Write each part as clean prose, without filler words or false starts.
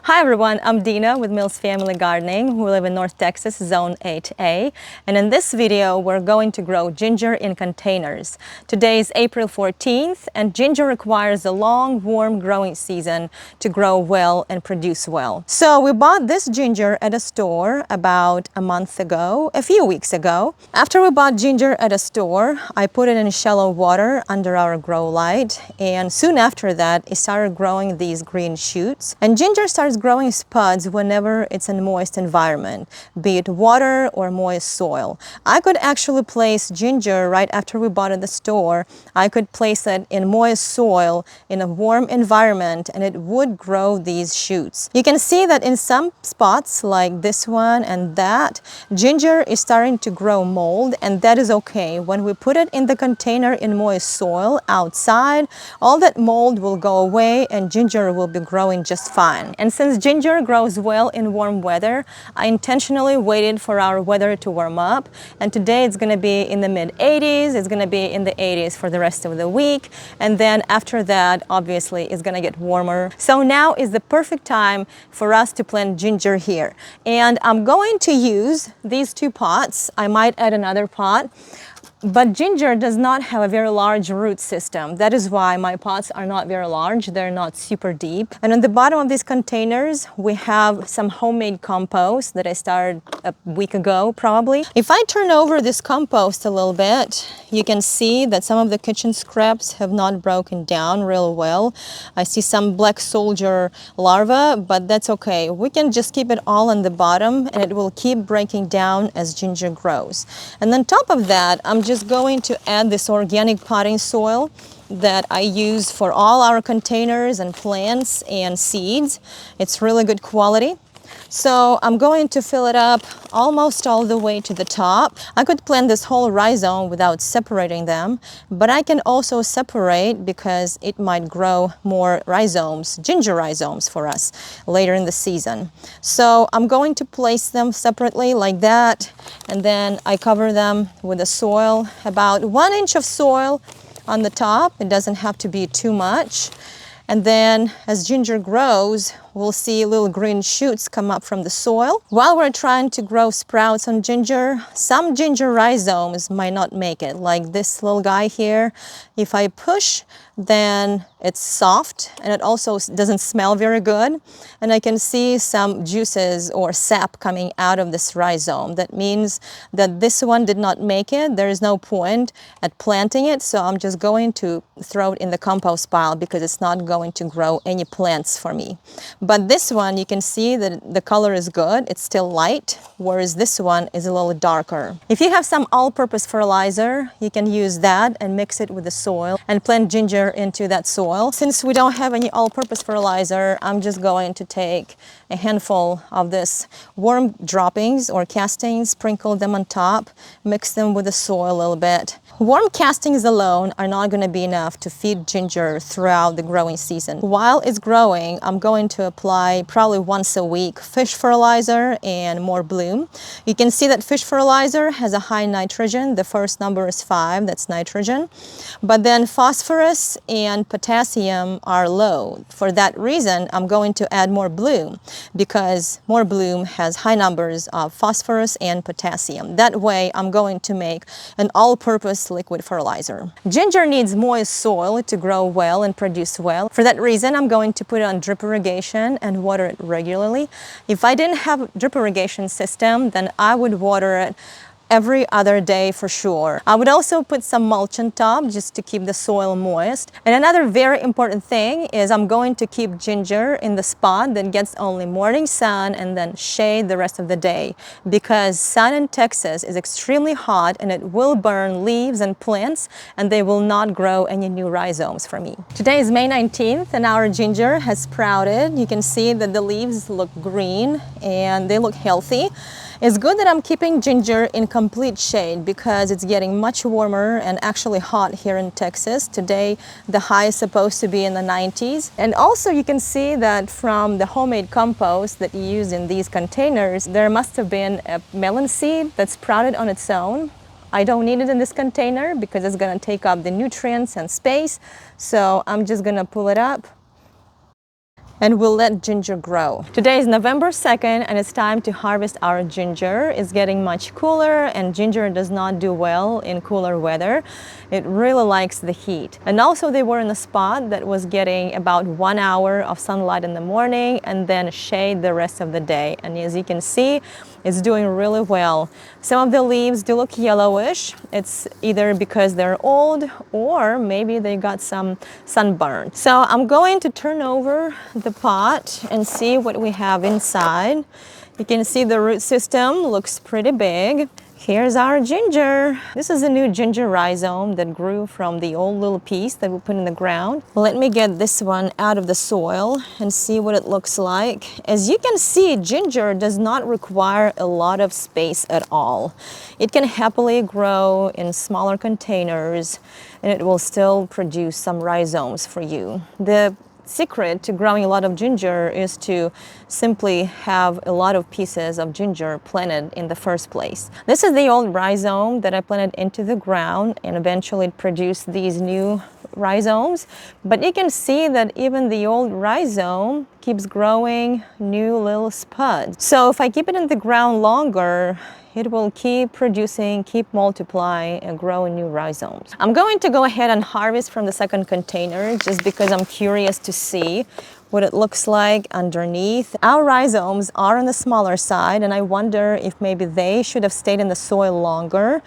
Hi everyone, I'm Dina with Mills Family Gardening. We live in North Texas, Zone 8A. And in this video, we're going to grow ginger in containers. Today is April 14th, and ginger requires a long, warm growing season to grow well and produce well. So we bought this ginger at a store about a few weeks ago. After we bought ginger at a store, I put it in shallow water under our grow light. And soon after that, it started growing these green shoots. And ginger starts growing spuds whenever it's in a moist environment, be it water or moist soil. I could actually place ginger right after we bought it at the store. I could place it in moist soil in a warm environment and it would grow these shoots. You can see that in some spots like this one and that, ginger is starting to grow mold, and that is okay. When we put it in the container in moist soil outside, all that mold will go away and ginger will be growing just fine. And since ginger grows well in warm weather, I intentionally waited for our weather to warm up, and today it's going to be in the mid-80s. It's going to be in the 80s for the rest of the week, and then after that obviously it's going to get warmer. So now is the perfect time for us to plant ginger here, and I'm going to use these two pots. I might add another pot. But ginger does not have a very large root system. That is why my pots are not very large. They're not super deep. And on the bottom of these containers, we have some homemade compost that I started a week ago, probably. If I turn over this compost a little bit, you can see that some of the kitchen scraps have not broken down real well. I see some black soldier larvae, but that's okay. We can just keep it all on the bottom and it will keep breaking down as ginger grows. And on top of that, I'm just going to add this organic potting soil that I use for all our containers and plants and seeds. It's really good quality. So I'm going to fill it up almost all the way to the top. I could plant this whole rhizome without separating them, but I can also separate because it might grow more rhizomes, ginger rhizomes for us later in the season. So I'm going to place them separately like that, and then I cover them with the soil, about 1 inch of soil on the top. It doesn't have to be too much. And then as ginger grows, we'll see little green shoots come up from the soil. While we're trying to grow sprouts on ginger, some ginger rhizomes might not make it, like this little guy here. If I push, then it's soft and it also doesn't smell very good. And I can see some juices or sap coming out of this rhizome. That means that this one did not make it. There is no point at planting it, so I'm just going to throw it in the compost pile because it's not going to grow any plants for me. But this one, you can see that the color is good. It's still light, whereas this one is a little darker. If you have some all-purpose fertilizer, you can use that and mix it with the soil and plant ginger into that soil. Since we don't have any all-purpose fertilizer, I'm just going to take a handful of this worm droppings or castings, sprinkle them on top, mix them with the soil a little bit. Worm castings alone are not going to be enough to feed ginger throughout the growing season. While it's growing, I'm going to apply probably once a week fish fertilizer and more bloom. You can see that fish fertilizer has a high nitrogen. The first number is 5, that's nitrogen. But then phosphorus and potassium are low. For that reason, I'm going to add more bloom because more bloom has high numbers of phosphorus and potassium. That way, I'm going to make an all-purpose liquid fertilizer. Ginger needs moist soil to grow well and produce well. For that reason, I'm going to put it on drip irrigation and water it regularly. If I didn't have a drip irrigation system, then I would water it every other day for sure. I would also put some mulch on top just to keep the soil moist. And another very important thing is I'm going to keep ginger in the spot that gets only morning sun and then shade the rest of the day, because sun in Texas is extremely hot and it will burn leaves and plants and they will not grow any new rhizomes for me. Today is May 19th and our ginger has sprouted. You can see that the leaves look green and they look healthy. It's good that I'm keeping ginger in complete shade because it's getting much warmer and actually hot here in Texas. Today, the high is supposed to be in the 90s. And also you can see that from the homemade compost that you use in these containers, there must have been a melon seed that sprouted on its own. I don't need it in this container because it's going to take up the nutrients and space. So I'm just going to pull it up and we'll let ginger grow. Today is November 2nd and it's time to harvest our ginger. It's getting much cooler and ginger does not do well in cooler weather. It really likes the heat. And also they were in a spot that was getting about 1 hour of sunlight in the morning and then shade the rest of the day. And as you can see, it's doing really well. Some of the leaves do look yellowish. It's either because they're old or maybe they got some sunburn. So I'm going to turn over the pot and see what we have inside. You can see the root system looks pretty big. Here's our ginger. This is a new ginger rhizome that grew from the old little piece that we put in the ground. Let me get this one out of the soil and see what it looks like. As you can see, ginger does not require a lot of space at all. It can happily grow in smaller containers and it will still produce some rhizomes for you. The secret to growing a lot of ginger is to simply have a lot of pieces of ginger planted in the first place. This is the old rhizome that I planted into the ground and eventually it produced these new rhizomes. But you can see that even the old rhizome keeps growing new little spuds. So if I keep it in the ground longer, it will keep producing, keep multiplying and growing new rhizomes. I'm going to go ahead and harvest from the second container just because I'm curious to see what it looks like underneath. Our rhizomes are on the smaller side and I wonder if maybe they should have stayed in the soil longer.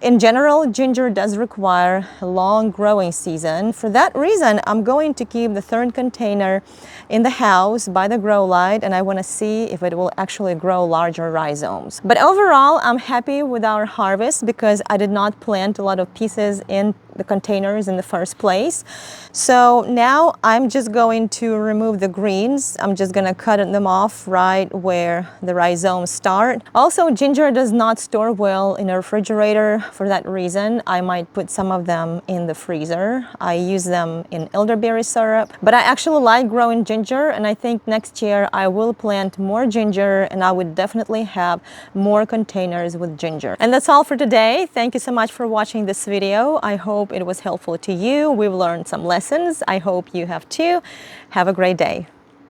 In general, ginger does require a long growing season. For that reason, I'm going to keep the third container in the house by the grow light and I want to see if it will actually grow larger rhizomes. But overall, I'm happy with our harvest because I did not plant a lot of pieces in the containers in the first place. So now I'm just going to remove the greens. I'm just going to cut them off right where the rhizomes start. Also, ginger does not store well in a refrigerator. For that reason, I might put some of them in the freezer. I use them in elderberry syrup, but I actually like growing ginger and I think next year I will plant more ginger and I would definitely have more containers with ginger. And that's all for today. Thank you so much for watching this video. I hope it was helpful to you. We've learned some lessons. I hope you have too. Have a great day.